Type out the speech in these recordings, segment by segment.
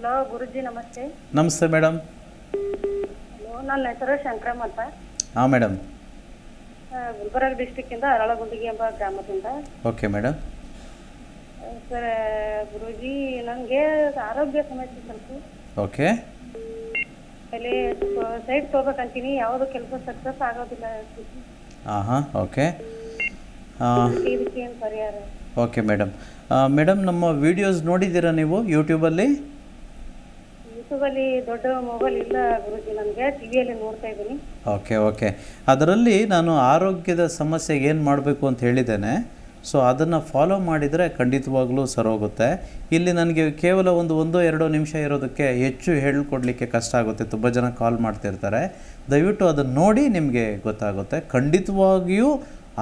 Hello ಗುರುಜಿ ನಮಸ್ತೆ. ನಮಸ್ತೆ madam. Hello, ನನ್ನ ಹೆಸರು ಶಂಕರಮ್ಮ ಅಂತ. ಹಾಂ ಮೇಡಮ್. ಗುಲ್ಬರ್ಗ ಡಿಸ್ಟಿಕ್ಕಿಂದ ಅರಳಗುಂದಿಗೆ ಎಂಬ ಗ್ರಾಮದಿಂದ. Okay madam. ಸರ್ ಗುರುಜಿ, ನನಗೆ ಆರೋಗ್ಯ ಸಮಸ್ಯೆ ಸ್ವಲ್ಪ. ಓಕೆ. ಅಲ್ಲಿ ಸೈಡ್ ತೊಗೋಬೇಕಂತೀನಿ, ಯಾವುದು ಕೆಲಸ ಸಕ್ಸಸ್ ಆಗೋದಿಲ್ಲ. ಹಾಂ ಓಕೆ. ಇದಕ್ಕೆ ಏನು ಪರಿಹಾರ? Okay madam. ಮೇಡಮ್, ನಮ್ಮ ವೀಡಿಯೋಸ್ ನೋಡಿದ್ದೀರಾ ನೀವು ಯೂಟ್ಯೂಬಲ್ಲಿ? ಯೂಟ್ಯೂಬಲ್ಲಿ ದೊಡ್ಡ ಮೊಬೈಲ್ ಇಲ್ಲ ಗುರುಜಿ, ನನಗೆ ಟಿವಿಯಲ್ಲಿ ನೋಡ್ತಾ ಇದ್ದೀನಿ. ಓಕೆ. ಅದರಲ್ಲಿ ನಾನು ಆರೋಗ್ಯದ ಸಮಸ್ಯೆಗೆ ಏನು ಮಾಡಬೇಕು ಅಂತ ಹೇಳಿದ್ದೇನೆ. ಸೊ ಅದನ್ನು ಫಾಲೋ ಮಾಡಿದರೆ ಖಂಡಿತವಾಗ್ಲೂ ಸರೋಗುತ್ತೆ. ಇಲ್ಲಿ ನನಗೆ ಕೇವಲ ಒಂದೋ ಎರಡೋ ನಿಮಿಷ ಇರೋದಕ್ಕೆ ಹೆಚ್ಚು ಹೇಳ್ಕೊಡ್ಲಿಕ್ಕೆ ಕಷ್ಟ ಆಗುತ್ತೆ. ತುಂಬ ಜನ ಕಾಲ್ ಮಾಡ್ತಿರ್ತಾರೆ. ದಯವಿಟ್ಟು ಅದನ್ನು ನೋಡಿ ನಿಮಗೆ ಗೊತ್ತಾಗುತ್ತೆ. ಖಂಡಿತವಾಗಿಯೂ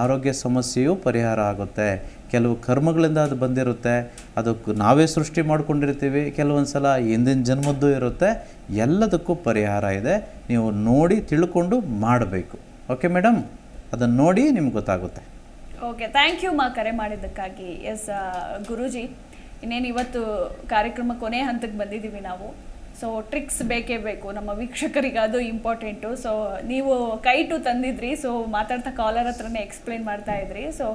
ಆರೋಗ್ಯ ಸಮಸ್ಯೆಯು ಪರಿಹಾರ ಆಗುತ್ತೆ. ಕೆಲವು ಕರ್ಮಗಳಿಂದ ಅದು ಬಂದಿರುತ್ತೆ, ಅದಕ್ಕೆ ನಾವೇ ಸೃಷ್ಟಿ ಮಾಡ್ಕೊಂಡಿರ್ತೀವಿ. ಕೆಲವೊಂದು ಸಲ ಹಿಂದಿನ ಜನ್ಮದ್ದು ಇರುತ್ತೆ. ಎಲ್ಲದಕ್ಕೂ ಪರಿಹಾರ ಇದೆ. ನೀವು ನೋಡಿ ತಿಳ್ಕೊಂಡು ಮಾಡಬೇಕು. ಓಕೆ ಮೇಡಮ್, ಅದನ್ನು ನೋಡಿ ನಿಮ್ಗೆ ಗೊತ್ತಾಗುತ್ತೆ. ಓಕೆ, ಥ್ಯಾಂಕ್ ಯು ಕರೆ ಮಾಡಿದ್ದಕ್ಕಾಗಿ. ಎಸ್ ಗುರೂಜಿ, ಇನ್ನೇನು ಇವತ್ತು ಕಾರ್ಯಕ್ರಮ ಕೊನೆ ಹಂತಕ್ಕೆ ಬಂದಿದ್ದೀವಿ ನಾವು. ಸೊ ಟ್ರಿಕ್ಸ್ ಬೇಕೇ ಬೇಕು ನಮ್ಮ ವೀಕ್ಷಕರಿಗೆ, ಅದು ಇಂಪಾರ್ಟೆಂಟು. ಸೊ ನೀವು ಕೈಟು ತಂದಿದ್ರಿ, ಸೊ ಮಾತಾಡ್ತಾ ಕಾಲರ್ ಹತ್ರನೇ ಎಕ್ಸ್ಪ್ಲೇನ್ ಮಾಡ್ತಾ ಇದ್ರಿ. ಸೊ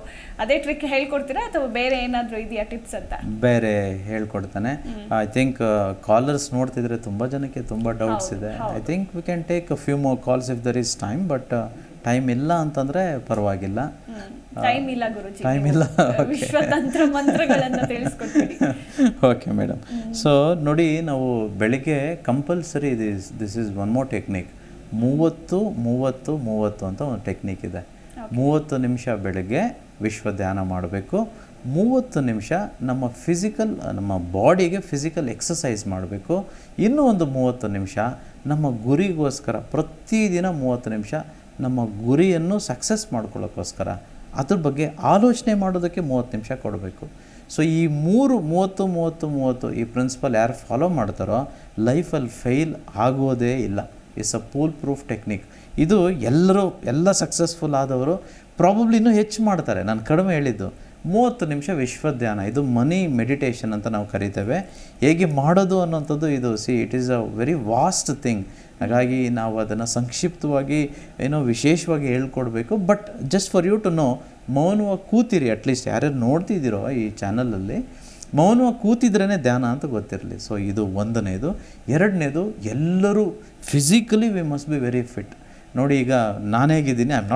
ಅದೇ ಟ್ರಿಕ್ ಹೇಳ್ಕೊಡ್ತೀರಾ ಅಥವಾ ಬೇರೆ ಏನಾದರೂ ಇದೆಯಾ ಟಿಪ್ಸ್ ಅಂತ? ಬೇರೆ ಹೇಳ್ಕೊಡ್ತಾನೆ. ಐ ಥಿಂಕ್ ಕಾಲರ್ಸ್ ನೋಡ್ತಿದ್ರೆ ತುಂಬ ಜನಕ್ಕೆ ತುಂಬ ಡೌಟ್ಸ್ ಇದೆ. I think we can take a few more calls if there is time. But time ಇಲ್ಲ ಅಂತಂದರೆ ಪರವಾಗಿಲ್ಲ. ಟೈಮ್ ಇಲ್ಲ ಗುರುಜಿ, ಟೈಮ್ ಇಲ್ಲ. ವಿಶ್ವತಂತ್ರ ಮಂತ್ರಗಳನ್ನು ತಿಳಿಸ್ಕೊಡ್ತೀವಿ. Okay madam. ಸೊ ನೋಡಿ, ನಾವು ಬೆಳಿಗ್ಗೆ compulsory this is one more technique. 30-30-30 ಅಂತ ಒಂದು ಟೆಕ್ನಿಕ್ ಇದೆ. 30 ನಿಮಿಷ ಬೆಳಗ್ಗೆ ವಿಶ್ವ ಧ್ಯಾನ ಮಾಡಬೇಕು. 30 ನಿಮಿಷ ನಮ್ಮ ಬಾಡಿಗೆ ಫಿಸಿಕಲ್ ಎಕ್ಸಸೈಸ್ ಮಾಡಬೇಕು. ಇನ್ನೂ ಒಂದು 30 ನಿಮಿಷ ನಮ್ಮ ಗುರಿಗೋಸ್ಕರ, ಪ್ರತಿದಿನ 30 ನಿಮಿಷ ನಮ್ಮ ಗುರಿಯನ್ನು ಸಕ್ಸಸ್ ಮಾಡ್ಕೊಳ್ಳೋಕ್ಕೋಸ್ಕರ ಅದ್ರ ಬಗ್ಗೆ ಆಲೋಚನೆ ಮಾಡೋದಕ್ಕೆ 30 ನಿಮಿಷ ಕೊಡಬೇಕು. ಸೊ ಈ 30-30-30 ಈ ಪ್ರಿನ್ಸಿಪಲ್ ಯಾರು ಫಾಲೋ ಮಾಡ್ತಾರೋ ಲೈಫಲ್ಲಿ ಫೇಲ್ ಆಗೋದೇ ಇಲ್ಲ. It's a fool proof technique. ಇದು ಎಲ್ಲ ಸಕ್ಸಸ್ಫುಲ್ ಆದವರು ಪ್ರಾಬಬ್ಲಿ ಇನ್ನೂ ಹೆಚ್ಚು ಮಾಡ್ತಾರೆ. ನಾನು ಕಡಿಮೆ ಹೇಳಿದ್ದು 30 ನಿಮಿಷ ವಿಶ್ವ ಧ್ಯಾನ. ಇದು ಮನಿ ಮೆಡಿಟೇಷನ್ ಅಂತ ನಾವು ಕರಿತೇವೆ. ಹೇಗೆ ಮಾಡೋದು ಅನ್ನೋಂಥದ್ದು ಇದು it is a very vast thing. ಹಾಗಾಗಿ ನಾವು ಅದನ್ನು ಸಂಕ್ಷಿಪ್ತವಾಗಿ ವಿಶೇಷವಾಗಿ ಹೇಳ್ಕೊಡ್ಬೇಕು. But just for you to know, ಮೌನವಾಗಿ ಕೂತಿರಿ. ಅಟ್ಲೀಸ್ಟ್ ಯಾರ್ಯಾರು ನೋಡ್ತಿದ್ದೀರೋ ಈ ಚಾನಲಲ್ಲಿ ಮೌನವಾಗಿ ಕೂತಿದ್ರೇ ಧ್ಯಾನ ಅಂತ ಗೊತ್ತಿರಲಿ. ಸೊ ಇದು ಒಂದನೇದು. ಎರಡನೇದು, ಎಲ್ಲರೂ physically we must be very fit. ನೋಡಿ, ಈಗ ನಾನು ಹೇಗಿದ್ದೀನಿ, I am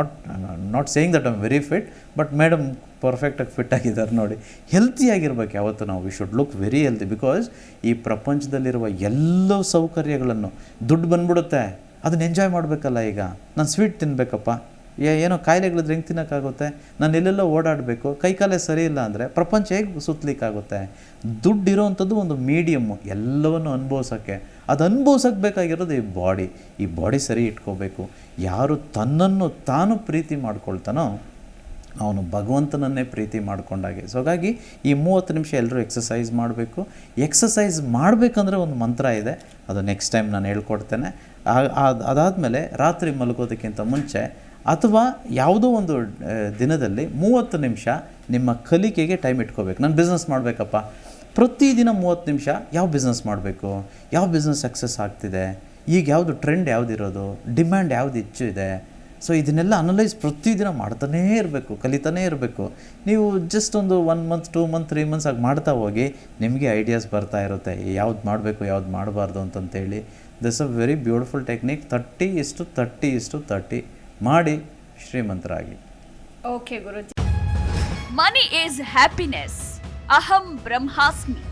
not saying that I am very fit, but madam ಪರ್ಫೆಕ್ಟಾಗಿ ಫಿಟ್ ಆಗಿದ್ದಾರೆ. ನೋಡಿ, ಹೆಲ್ತಿಯಾಗಿರ್ಬೇಕು ಯಾವತ್ತು ನಾವು. We should look very healthy. Because ಈ ಪ್ರಪಂಚದಲ್ಲಿರುವ ಎಲ್ಲ ಸೌಕರ್ಯಗಳನ್ನು, ದುಡ್ಡು ಬಂದ್ಬಿಡುತ್ತೆ, ಅದನ್ನ ಎಂಜಾಯ್ ಮಾಡಬೇಕಲ್ಲ. ಈಗ ನಾನು ಸ್ವೀಟ್ ತಿನ್ನಬೇಕಪ್ಪ, ಏನೋ ಕಾಯಿಲೆಗಳಿದ್ರೆ ಹೆಂಗೆ ತಿನ್ನೋಕ್ಕಾಗುತ್ತೆ? ನಾನು ಎಲ್ಲೆಲ್ಲ ಓಡಾಡಬೇಕು, ಕೈಕಾಲೇ ಸರಿ ಇಲ್ಲ ಅಂದರೆ ಪ್ರಪಂಚ ಹೇಗೆ ಸುತ್ತಲಿಕ್ಕಾಗುತ್ತೆ? ದುಡ್ಡಿರೋವಂಥದ್ದು ಒಂದು ಮೀಡಿಯಮ್ಮು ಎಲ್ಲವನ್ನು ಅನುಭವಿಸೋಕ್ಕೆ. ಅದು ಅನುಭವಿಸೋಕ್ಕೆ ಬೇಕಾಗಿರೋದು ಈ ಬಾಡಿ ಸರಿ ಇಟ್ಕೋಬೇಕು. ಯಾರು ತನ್ನನ್ನು ತಾನು ಪ್ರೀತಿ ಮಾಡ್ಕೊಳ್ತಾನೋ ಅವನು ಭಗವಂತನನ್ನೇ ಪ್ರೀತಿ ಮಾಡಿಕೊಂಡಾಗೆ. ಸೊ ಹಾಗಾಗಿ ಈ 30 ನಿಮಿಷ ಎಲ್ಲರೂ ಎಕ್ಸಸೈಸ್ ಮಾಡಬೇಕು. ಎಕ್ಸಸೈಸ್ ಮಾಡಬೇಕಂದ್ರೆ ಒಂದು ಮಂತ್ರ ಇದೆ, ಅದು ನೆಕ್ಸ್ಟ್ ಟೈಮ್ ನಾನು ಹೇಳ್ಕೊಡ್ತೇನೆ. ಅದಾದಮೇಲೆ ರಾತ್ರಿ ಮಲಗೋದಕ್ಕಿಂತ ಮುಂಚೆ ಅಥವಾ ಯಾವುದೋ ಒಂದು ದಿನದಲ್ಲಿ 30 ನಿಮಿಷ ನಿಮ್ಮ ಕಲಿಕೆಗೆ ಟೈಮ್ ಇಟ್ಕೋಬೇಕು. ನಾನು ಬಿಸ್ನೆಸ್ ಮಾಡಬೇಕಪ್ಪ, ಪ್ರತಿದಿನ 30 ನಿಮಿಷ ಯಾವ ಬಿಸ್ನೆಸ್ ಮಾಡಬೇಕು, ಯಾವ ಬಿಸ್ನೆಸ್ ಸಕ್ಸಸ್ ಆಗ್ತಿದೆ, ಈಗ ಯಾವುದು ಟ್ರೆಂಡ್ ಯಾವುದಿರೋದು, ಡಿಮ್ಯಾಂಡ್ ಯಾವುದು ಹೆಚ್ಚು ಇದೆ. ಸೊ ಇದನ್ನೆಲ್ಲ ಅನಲೈಸ್ ಪ್ರತಿದಿನ ಮಾಡ್ತಾನೇ ಇರಬೇಕು, ಕಲಿತಾನೇ ಇರಬೇಕು. ನೀವು ಜಸ್ಟ್ ಒಂದು 1 ಮಂತ್ 2 ಮಂತ್ 3 ಮಂತ್ಸ್ ಆಗಿ ಮಾಡ್ತಾ ಹೋಗಿ ನಿಮಗೆ ಐಡಿಯಾಸ್ ಬರ್ತಾ ಇರುತ್ತೆ, ಯಾವ್ದು ಮಾಡಬೇಕು ಯಾವ್ದು ಮಾಡಬಾರ್ದು ಅಂತಂತೇಳಿ. This a very beautiful technique. 30:30:30 ಮಾಡಿ ಶ್ರೀಮಂತರಾಗಿ. Okay Guruji. Money is happiness, ಅಹಂ ಬ್ರಹ್ಮಾಸ್ಮಿ.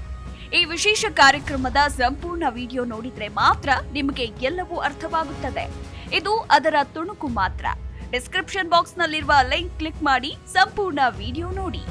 ಈ ವಿಶೇಷ ಕಾರ್ಯಕ್ರಮದ ಸಂಪೂರ್ಣ ವಿಡಿಯೋ ನೋಡಿದ್ರೆ ಮಾತ್ರ ನಿಮಗೆ ಎಲ್ಲವೂ ಅರ್ಥವಾಗುತ್ತದೆ. ಇದು ಅದರ ತುಣುಕು ಮಾತ್ರ. ಡಿಸ್ಕ್ರಿಪ್ಷನ್ ಬಾಕ್ಸ್ ನಲ್ಲಿರುವ ಲಿಂಕ್ ಕ್ಲಿಕ್ ಮಾಡಿ ಸಂಪೂರ್ಣ ವಿಡಿಯೋ ನೋಡಿ.